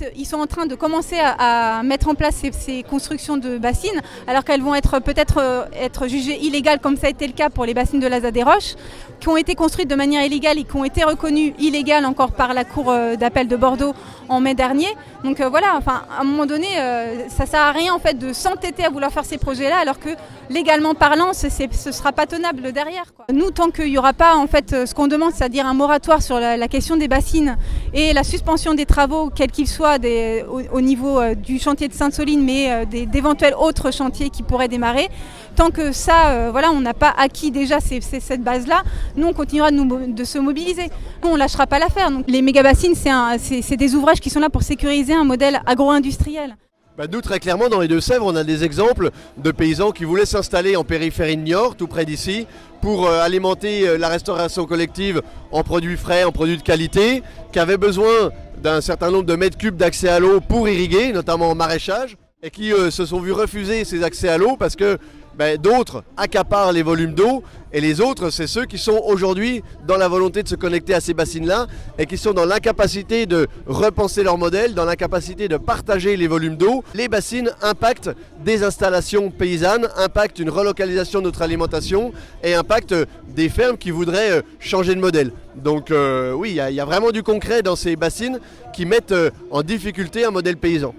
fait, ils sont en train de commencer à mettre en place ces constructions de bassines, alors qu'elles vont peut-être être jugées illégales, comme ça a été le cas pour les bassines de Laza des Roches, qui ont été construites de manière illégale et qui ont été reconnues illégales encore par la Cour d'appel de Bordeaux en mai dernier. Donc voilà, enfin, à un moment donné, ça ne sert à rien en fait, de s'entêter à vouloir faire ces projets-là, alors que légalement parlant, ce ne sera pas tenable derrière, quoi. Nous, tant qu'il n'y aura pas en fait, ce qu'on demande, c'est-à-dire un moratoire sur la question des bassines et la suspension des travaux, quels qu'ils soient, au niveau du chantier de Sainte-Soline, mais d'éventuels autres chantiers qui pourraient démarrer, tant que ça, voilà, on n'a pas acquis déjà cette base-là, nous on continuera de se mobiliser. Nous, on ne lâchera pas l'affaire. Donc, les méga-bassines, c'est des ouvrages qui sont là pour sécuriser un modèle agro-industriel. Nous, très clairement, dans les Deux-Sèvres, on a des exemples de paysans qui voulaient s'installer en périphérie de Niort, tout près d'ici, pour alimenter la restauration collective en produits frais, en produits de qualité, qui avaient besoin d'un certain nombre de mètres cubes d'accès à l'eau pour irriguer, notamment en maraîchage, et qui se sont vus refuser ces accès à l'eau parce que d'autres accaparent les volumes d'eau, et les autres, c'est ceux qui sont aujourd'hui dans la volonté de se connecter à ces bassines-là et qui sont dans l'incapacité de repenser leur modèle, dans l'incapacité de partager les volumes d'eau. Les bassines impactent des installations paysannes, impactent une relocalisation de notre alimentation et impactent des fermes qui voudraient changer de modèle. Donc oui, il y a vraiment du concret dans ces bassines qui mettent en difficulté un modèle paysan.